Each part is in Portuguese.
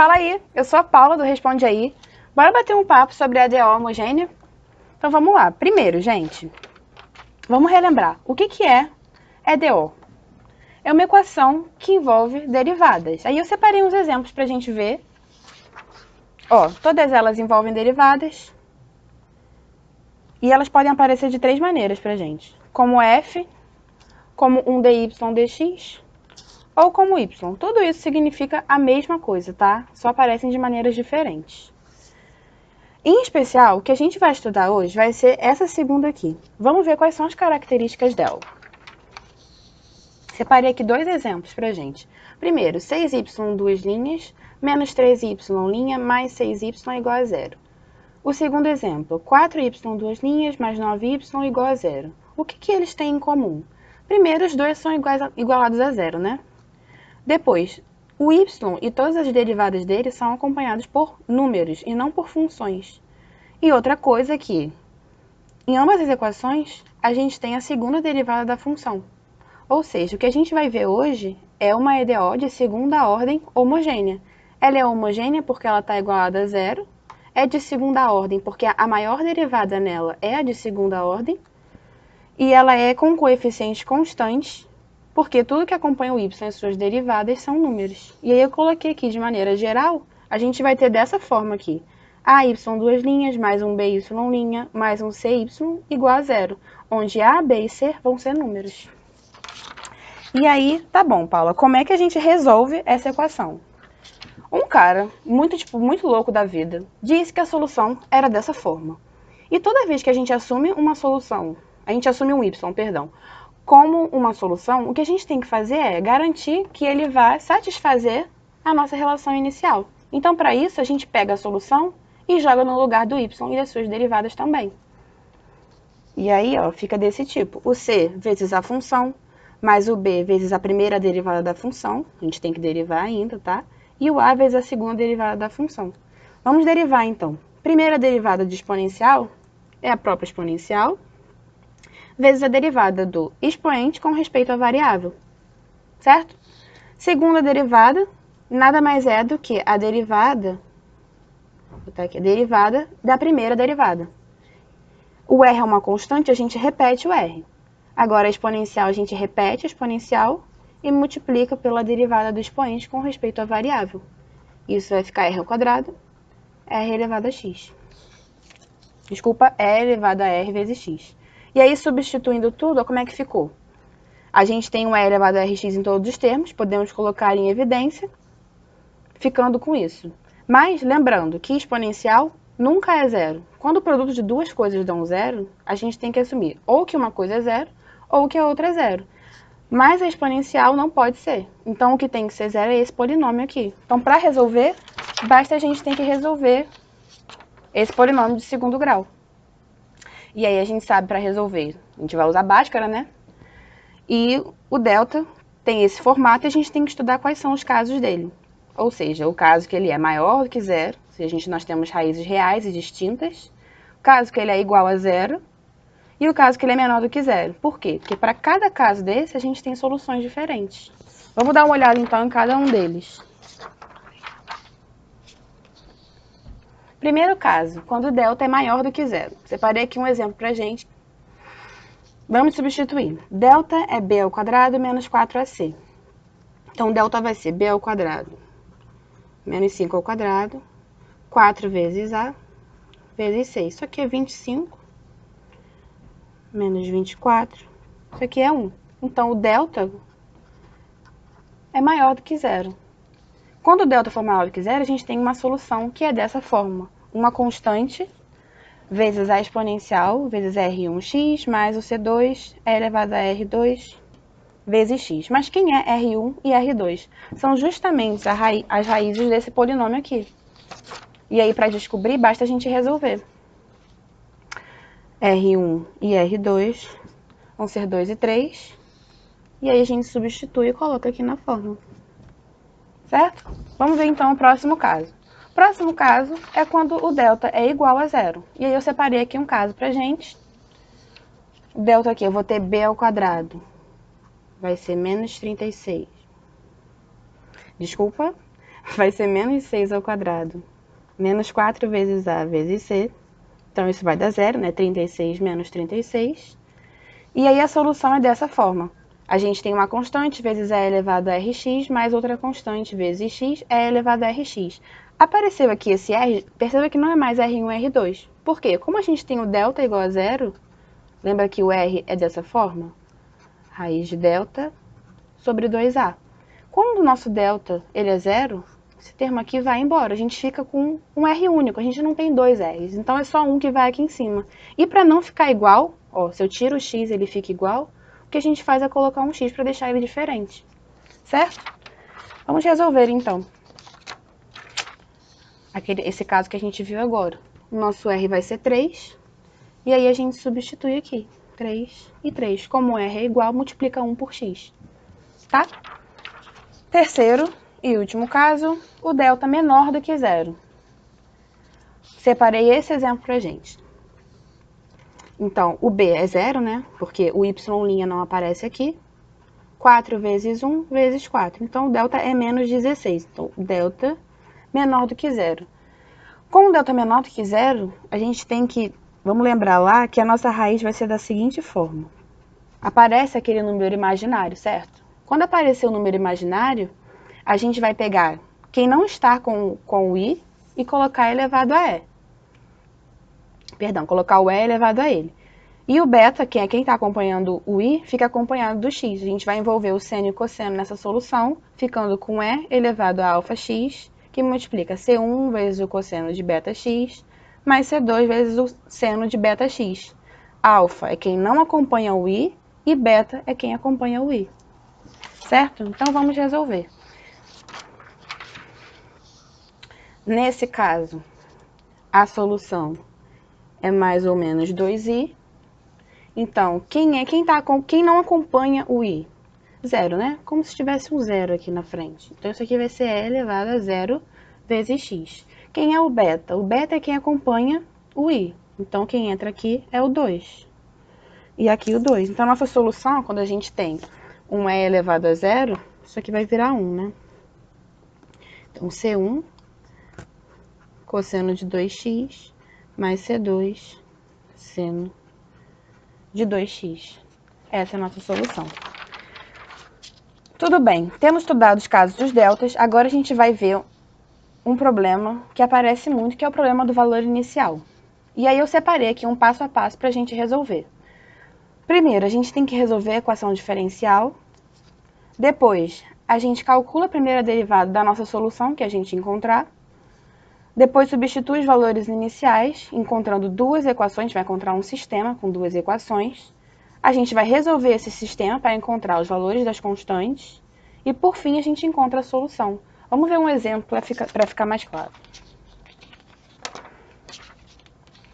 Fala aí, eu sou a Paula do Responde Aí. Bora bater um papo sobre a EDO homogênea? Então vamos lá. Primeiro, gente, vamos relembrar. O que é EDO? É uma equação que envolve derivadas. Aí eu separei uns exemplos para a gente ver. Ó, todas elas envolvem derivadas. E elas podem aparecer de três maneiras para a gente. Como f, como um dy dx, ou como y. Tudo isso significa a mesma coisa, tá? Só aparecem de maneiras diferentes. Em especial, o que a gente vai estudar hoje vai ser essa segunda aqui. Vamos ver quais são as características dela. Separei aqui dois exemplos pra gente. Primeiro, 6y duas linhas, menos 3y linha, mais 6y igual a zero. O segundo exemplo, 4y duas linhas, mais 9y igual a zero. O que eles têm em comum? Primeiro, os dois são igualados a zero, né? Depois, o y e todas as derivadas dele são acompanhados por números e não por funções. E outra coisa é que, em ambas as equações, a gente tem a segunda derivada da função. Ou seja, o que a gente vai ver hoje é uma EDO de segunda ordem homogênea. Ela é homogênea porque ela está igualada a zero, é de segunda ordem porque a maior derivada nela é a de segunda ordem, e ela é com coeficientes constantes, porque tudo que acompanha o y e suas derivadas são números. E aí eu coloquei aqui de maneira geral, a gente vai ter dessa forma aqui. AY duas linhas, mais um BY linha, mais um CY igual a zero, onde A, B e C vão ser números. E aí, tá bom, Paula, como é que a gente resolve essa equação? Um cara, muito louco da vida, disse que a solução era dessa forma. E toda vez que a gente assume uma solução, a gente assume um y, perdão, como uma solução, o que a gente tem que fazer é garantir que ele vai satisfazer a nossa relação inicial. Então, para isso, a gente pega a solução e joga no lugar do y e das suas derivadas também. E aí, ó, fica desse tipo. O c vezes a função, mais o b vezes a primeira derivada da função. A gente tem que derivar ainda, tá? E o a vezes a segunda derivada da função. Vamos derivar, então. Primeira derivada de exponencial é a própria exponencial, vezes a derivada do expoente com respeito à variável, certo? Segunda derivada, nada mais é do que a derivada, vou botar aqui, a derivada da primeira derivada. O r é uma constante, a gente repete o r. Agora, a exponencial, a gente repete a exponencial e multiplica pela derivada do expoente com respeito à variável. Isso vai ficar r ao quadrado, r elevado a x. Desculpa, e elevado a r vezes x. E aí, substituindo tudo, como é que ficou? A gente tem um e elevado a rx em todos os termos, podemos colocar em evidência, ficando com isso. Mas, lembrando que exponencial nunca é zero. Quando o produto de duas coisas dão zero, a gente tem que assumir ou que uma coisa é zero, ou que a outra é zero. Mas a exponencial não pode ser. Então, o que tem que ser zero é esse polinômio aqui. Então, para resolver, basta a gente ter que resolver esse polinômio de segundo grau. E aí a gente sabe para resolver, a gente vai usar Bhaskara, né? E o delta tem esse formato e a gente tem que estudar quais são os casos dele. Ou seja, o caso que ele é maior do que zero, ou seja, nós temos raízes reais e distintas. O caso que ele é igual a zero e o caso que ele é menor do que zero. Por quê? Porque para cada caso desse a gente tem soluções diferentes. Vamos dar uma olhada então em cada um deles. Primeiro caso, quando o delta é maior do que zero. Separei aqui um exemplo para a gente. Vamos substituir. Delta é b ao quadrado menos 4ac. Então, delta vai ser b ao quadrado menos 5 ao quadrado, 4 vezes a, vezes 6. Isso aqui é 25, menos 24. Isso aqui é 1. Então, o delta é maior do que zero. Quando o delta for maior do que zero, a gente tem uma solução que é dessa forma. Uma constante vezes a exponencial, vezes R1x, mais o C2, e elevado a R2, vezes x. Mas quem é R1 e R2? São justamente as raízes desse polinômio aqui. E aí, para descobrir, basta a gente resolver. R1 e R2 vão ser 2 e 3. E aí, a gente substitui e coloca aqui na fórmula. Certo? Vamos ver, então, o próximo caso. O próximo caso é quando o delta é igual a zero. E aí, eu separei aqui um caso pra gente. O delta aqui, eu vou ter b ao quadrado. Vai ser menos 36. Desculpa. vai ser menos 6 ao quadrado, menos 4 vezes A vezes C. Então, isso vai dar zero, né? 36 menos 36. E aí, a solução é dessa forma. A gente tem uma constante vezes E elevado a Rx, mais outra constante vezes x, E elevado a Rx. Apareceu aqui esse R, perceba que não é mais R1 e R2. Por quê? Como a gente tem o delta igual a zero, lembra que o R é dessa forma? Raiz de delta sobre 2A. Quando o nosso delta ele é zero, esse termo aqui vai embora. A gente fica com um R único, a gente não tem dois R's. Então, é só um que vai aqui em cima. E para não ficar igual, ó, se eu tiro o x ele fica igual, o que a gente faz é colocar um x para deixar ele diferente. Certo? Vamos resolver, então. Esse caso que a gente viu agora. O nosso R vai ser 3. E aí, a gente substitui aqui. 3 e 3. Como o R é igual, multiplica 1 por x. Tá? Terceiro e último caso, o delta menor do que zero. Separei esse exemplo pra gente. Então, o B é zero, né? Porque o y' não aparece aqui. 4 vezes 1 vezes 4. Então, o delta é menos 16. Então, o delta menor do que zero. Com o delta menor do que zero, a gente tem que... Vamos lembrar lá que a nossa raiz vai ser da seguinte forma. Aparece aquele número imaginário, certo? Quando aparecer o número imaginário, a gente vai pegar quem não está com o i e colocar elevado a e. Perdão, colocar o e elevado a ele. E o beta, que é quem está acompanhando o i, fica acompanhado do x. A gente vai envolver o seno e o cosseno nessa solução, ficando com e elevado a alfa x, que multiplica C1 vezes o cosseno de beta x, mais C2 vezes o seno de beta x. Alfa é quem não acompanha o i e beta é quem acompanha o i. Certo? Então, vamos resolver. Nesse caso, a solução é mais ou menos 2i. Então, quem não acompanha o i? Zero, né? Como se tivesse um zero aqui na frente. Então, isso aqui vai ser e elevado a zero vezes x. Quem é o beta? O beta é quem acompanha o i. Então, quem entra aqui é o 2. E aqui o 2. Então, a nossa solução, quando a gente tem um e elevado a zero, isso aqui vai virar 1, né? Então, C1 cosseno de 2x mais C2 seno de 2x. Essa é a nossa solução. Tudo bem, temos estudado os casos dos deltas, agora a gente vai ver um problema que aparece muito, que é o problema do valor inicial. E aí eu separei aqui um passo a passo para a gente resolver. Primeiro, a gente tem que resolver a equação diferencial. Depois, a gente calcula a primeira derivada da nossa solução, que a gente encontrar. Depois, substitui os valores iniciais, encontrando duas equações, a gente vai encontrar um sistema com duas equações. A gente vai resolver esse sistema para encontrar os valores das constantes. E, por fim, a gente encontra a solução. Vamos ver um exemplo para ficar mais claro.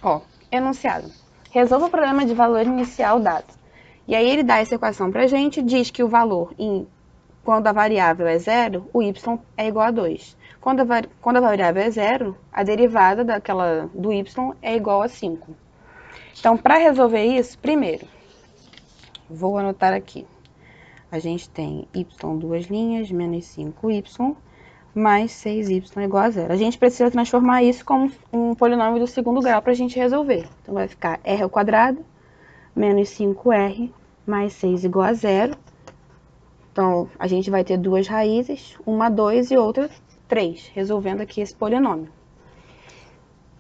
Ó, enunciado. Resolva o problema de valor inicial dado. E aí ele dá essa equação para a gente, diz que o valor, quando a variável é zero, o y é igual a 2. Quando a variável é zero, a derivada do y é igual a 5. Então, para resolver isso, primeiro, vou anotar aqui. A gente tem y duas linhas, menos 5y, mais 6y igual a zero. A gente precisa transformar isso como um polinômio do segundo grau para a gente resolver. Então, vai ficar r ao quadrado, menos 5r, mais 6 igual a zero. Então, a gente vai ter duas raízes, uma 2 e outra 3, resolvendo aqui esse polinômio.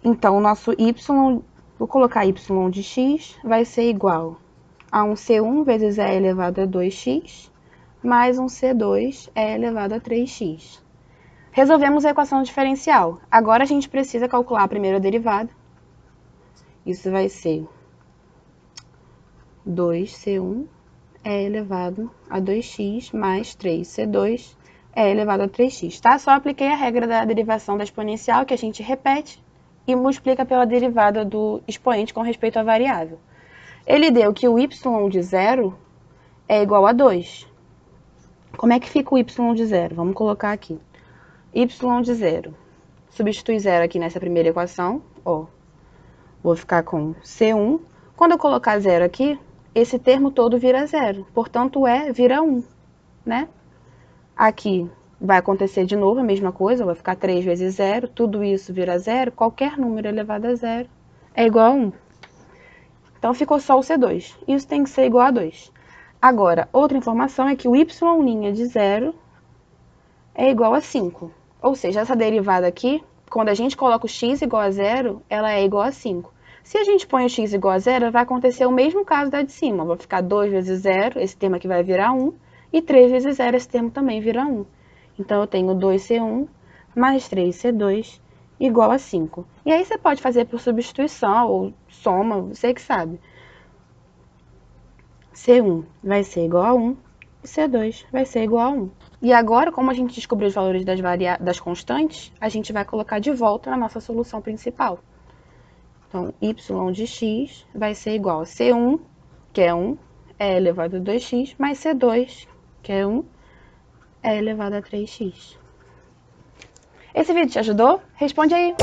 Então, o nosso y, vou colocar y de x, vai ser igual a um C1 vezes e elevado a 2x, mais um C2 e elevado a 3x. Resolvemos a equação diferencial. Agora, a gente precisa calcular a primeira derivada. Isso vai ser 2C1 é elevado a 2x mais 3c2 é elevado a 3x, tá? Só apliquei a regra da derivação da exponencial, que a gente repete, e multiplica pela derivada do expoente com respeito à variável. Ele deu que o y de zero é igual a 2. Como é que fica o y de zero? Vamos colocar aqui. Y de zero. Substitui zero aqui nessa primeira equação, ó. Vou ficar com C1. Quando eu colocar zero aqui, esse termo todo vira zero. Portanto, o E vira 1, né? Aqui, vai acontecer de novo a mesma coisa, vai ficar 3 vezes 0, tudo isso vira 0, qualquer número elevado a 0 é igual a 1. Então, ficou só o C2. Isso tem que ser igual a 2. Agora, outra informação é que o y' de 0 é igual a 5. Ou seja, essa derivada aqui, quando a gente coloca o x igual a 0, ela é igual a 5. Se a gente põe o x igual a 0, vai acontecer o mesmo caso da de cima. Vai ficar 2 vezes 0, esse termo aqui vai virar 1, e 3 vezes 0, esse termo também vira 1. Então, eu tenho 2c1 mais 3c2 igual a 5. E aí você pode fazer por substituição ou soma, você que sabe. C1 vai ser igual a 1 e C2 vai ser igual a 1. E agora, como a gente descobriu os valores das constantes, a gente vai colocar de volta na nossa solução principal. Então, y de x vai ser igual a C1, que é 1, é elevado a 2x, mais C2, que é 1, é elevado a 3x. Esse vídeo te ajudou? Responde aí!